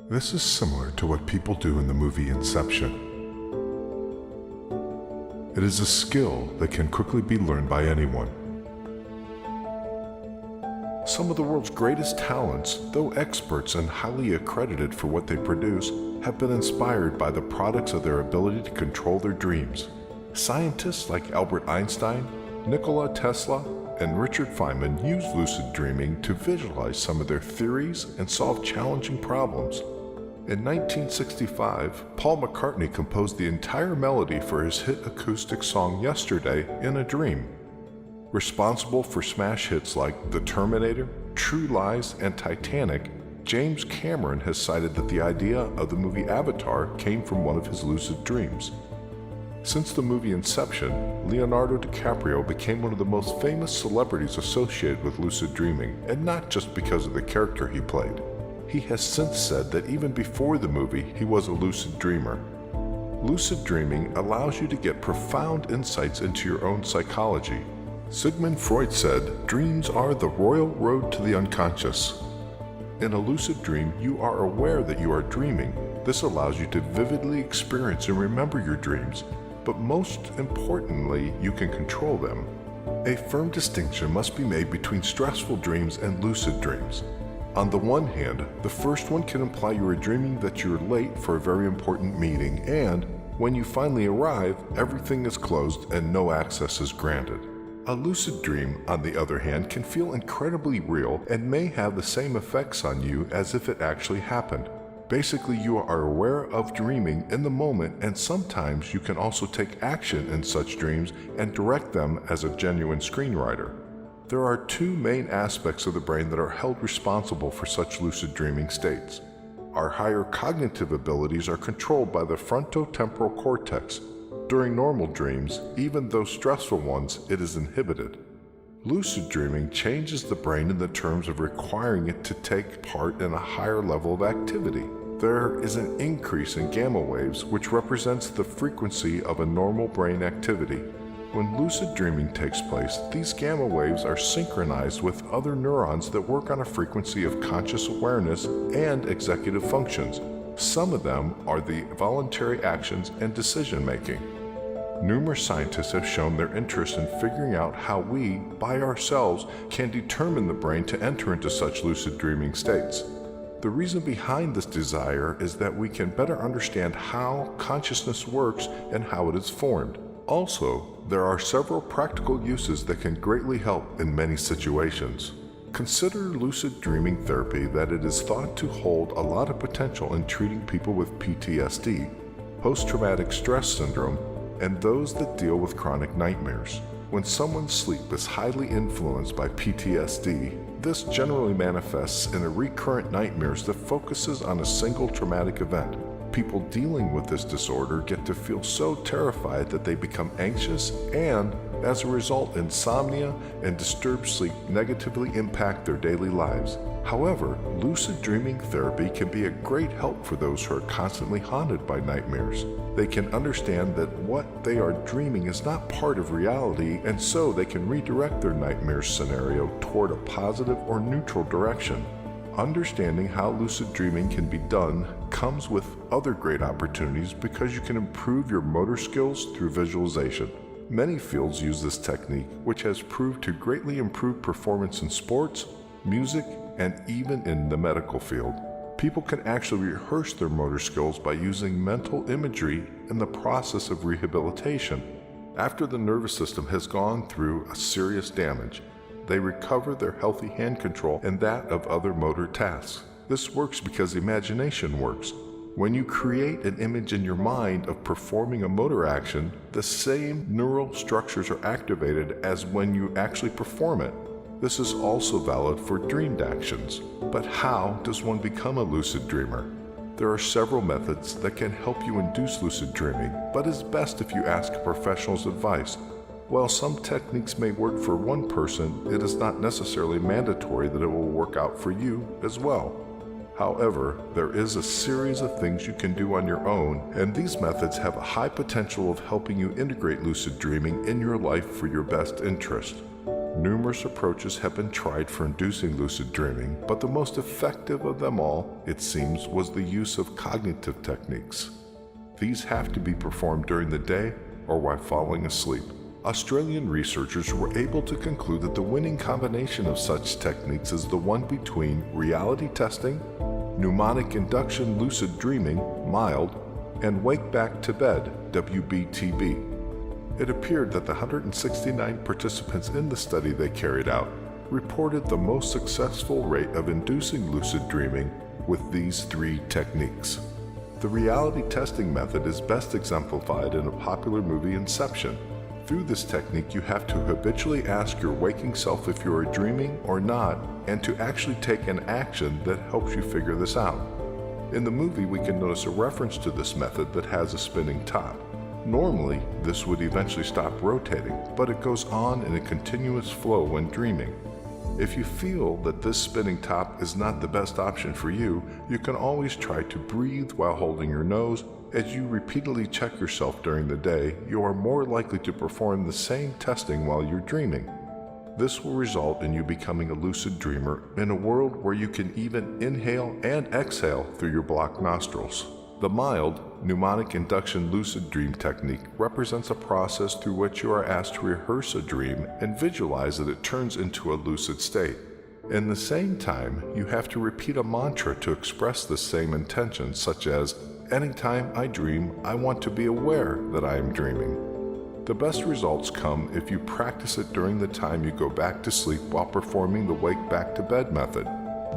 This is similar to what people do in the movie Inception. It is a skill that can quickly be learned by anyone. Some of the world's greatest talents, though experts and highly accredited for what they produce, have been inspired by the products of their ability to control their dreams. Scientists like Albert Einstein, Nikola Tesla, and Richard Feynman use lucid dreaming to visualize some of their theories and solve challenging problems. In 1965, Paul McCartney composed the entire melody for his hit acoustic song Yesterday in a Dream. Responsible for smash hits like The Terminator, True Lies, and Titanic, James Cameron has cited that the idea of the movie Avatar came from one of his lucid dreams. Since the movie Inception, Leonardo DiCaprio became one of the most famous celebrities associated with lucid dreaming, and not just because of the character he played. He has since said that even before the movie, he was a lucid dreamer. Lucid dreaming allows you to get profound insights into your own psychology. Sigmund Freud said, "Dreams are the royal road to the unconscious." In a lucid dream, you are aware that you are dreaming. This allows you to vividly experience and remember your dreams, but most importantly, you can control them. A firm distinction must be made between stressful dreams and lucid dreams. On the one hand, the first one can imply you are dreaming that you're late for a very important meeting, and when you finally arrive, everything is closed and no access is granted. A lucid dream, on the other hand, can feel incredibly real and may have the same effects on you as if it actually happened. Basically, you are aware of dreaming in the moment, and sometimes you can also take action in such dreams and direct them as a genuine screenwriter. There are two main aspects of the brain that are held responsible for such lucid dreaming states. Our higher cognitive abilities are controlled by the frontotemporal cortex. During normal dreams, even those stressful ones, it is inhibited. Lucid dreaming changes the brain in the terms of requiring it to take part in a higher level of activity. There is an increase in gamma waves, which represents the frequency of a normal brain activity. When lucid dreaming takes place, these gamma waves are synchronized with other neurons that work on a frequency of conscious awareness and executive functions. Some of them are the voluntary actions and decision-making. Numerous scientists have shown their interest in figuring out how we, by ourselves, can determine the brain to enter into such lucid dreaming states. The reason behind this desire is that we can better understand how consciousness works and how it is formed. Also, there are several practical uses that can greatly help in many situations. Consider lucid dreaming therapy, that it is thought to hold a lot of potential in treating people with PTSD, post-traumatic stress syndrome, and those that deal with chronic nightmares. When someone's sleep is highly influenced by PTSD, this generally manifests in a recurrent nightmares that focuses on a single traumatic event. People dealing with this disorder get to feel so terrified that they become anxious, and as a result, insomnia and disturbed sleep negatively impact their daily lives. However, lucid dreaming therapy can be a great help for those who are constantly haunted by nightmares. They can understand that what they are dreaming is not part of reality, and so they can redirect their nightmare scenario toward a positive or neutral direction. Understanding how lucid dreaming can be done comes with other great opportunities because you can improve your motor skills through visualization. Many fields use this technique, which has proved to greatly improve performance in sports, music, and even in the medical field. People can actually rehearse their motor skills by using mental imagery in the process of rehabilitation. After the nervous system has gone through a serious damage, they recover their healthy hand control and that of other motor tasks. This works because imagination works. When you create an image in your mind of performing a motor action, the same neural structures are activated as when you actually perform it. This is also valid for dreamed actions. But how does one become a lucid dreamer? There are several methods that can help you induce lucid dreaming, but it's best if you ask a professional's advice. While some techniques may work for one person, it is not necessarily mandatory that it will work out for you as well. However, there is a series of things you can do on your own, and these methods have a high potential of helping you integrate lucid dreaming in your life for your best interest. Numerous approaches have been tried for inducing lucid dreaming, but the most effective of them all, it seems, was the use of cognitive techniques. These have to be performed during the day or while falling asleep. Australian researchers were able to conclude that the winning combination of such techniques is the one between reality testing, mnemonic induction lucid dreaming, mild, and wake back to bed, WBTB. It appeared that the 169 participants in the study they carried out reported the most successful rate of inducing lucid dreaming with these three techniques. The reality testing method is best exemplified in a popular movie, Inception. Through this technique, you have to habitually ask your waking self if you are dreaming or not, and to actually take an action that helps you figure this out. In the movie, we can notice a reference to this method that has a spinning top. Normally, this would eventually stop rotating, but it goes on in a continuous flow when dreaming. If you feel that this spinning top is not the best option for you, you can always try to breathe while holding your nose. As you repeatedly check yourself during the day, you are more likely to perform the same testing while you're dreaming. This will result in you becoming a lucid dreamer in a world where you can even inhale and exhale through your blocked nostrils. The mild, mnemonic induction lucid dream technique represents a process through which you are asked to rehearse a dream and visualize that it turns into a lucid state. In the same time, you have to repeat a mantra to express the same intention, such as, "Anytime I dream, I want to be aware that I am dreaming." The best results come if you practice it during the time you go back to sleep while performing the wake back to bed method.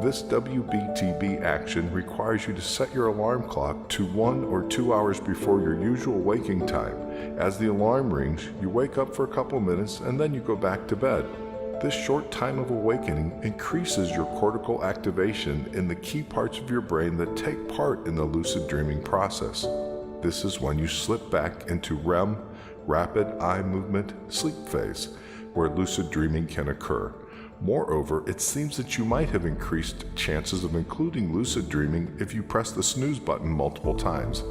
This WBTB action requires you to set your alarm clock to 1 or 2 hours before your usual waking time. As the alarm rings, you wake up for a couple minutes and then you go back to bed. This short time of awakening increases your cortical activation in the key parts of your brain that take part in the lucid dreaming process. This is when you slip back into REM, rapid eye movement, sleep phase, where lucid dreaming can occur. Moreover, it seems that you might have increased chances of including lucid dreaming if you press the snooze button multiple times.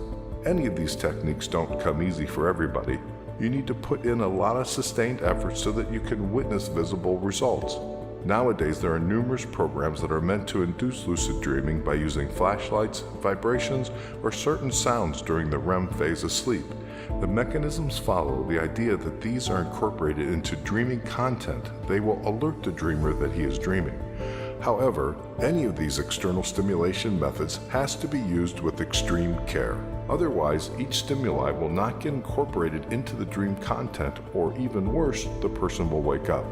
Any of these techniques don't come easy for everybody. You need to put in a lot of sustained effort so that you can witness visible results. Nowadays, there are numerous programs that are meant to induce lucid dreaming by using flashlights, vibrations, or certain sounds during the REM phase of sleep. The mechanisms follow the idea that these are incorporated into dreaming content. They will alert the dreamer that he is dreaming. However, any of these external stimulation methods has to be used with extreme care. Otherwise, each stimuli will not get incorporated into the dream content, or even worse, the person will wake up.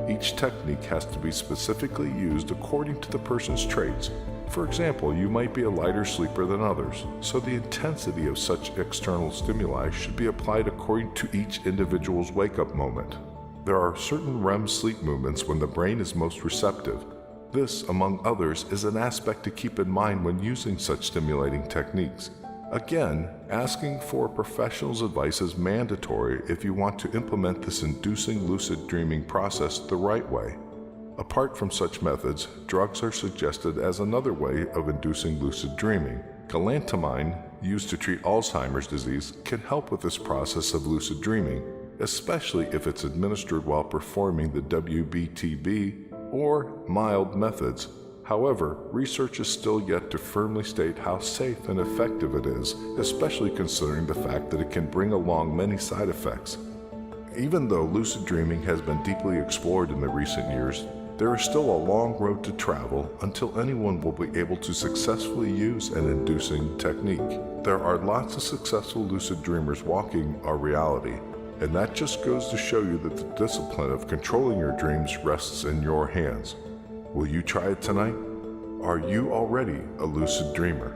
Each technique has to be specifically used according to the person's traits. For example, you might be a lighter sleeper than others, so the intensity of such external stimuli should be applied according to each individual's wake-up moment. There are certain REM sleep movements when the brain is most receptive. This, among others, is an aspect to keep in mind when using such stimulating techniques. Again, asking for a professional's advice is mandatory if you want to implement this inducing lucid dreaming process the right way. Apart from such methods, drugs are suggested as another way of inducing lucid dreaming. Galantamine, used to treat Alzheimer's disease, can help with this process of lucid dreaming, especially if it's administered while performing the WBTB or mild methods. However, research is still yet to firmly state how safe and effective it is, especially considering the fact that it can bring along many side effects. Even though lucid dreaming has been deeply explored in the recent years, there is still a long road to travel until anyone will be able to successfully use an inducing technique. There are lots of successful lucid dreamers walking our reality, and that just goes to show you that the discipline of controlling your dreams rests in your hands. Will you try it tonight? Are you already a lucid dreamer?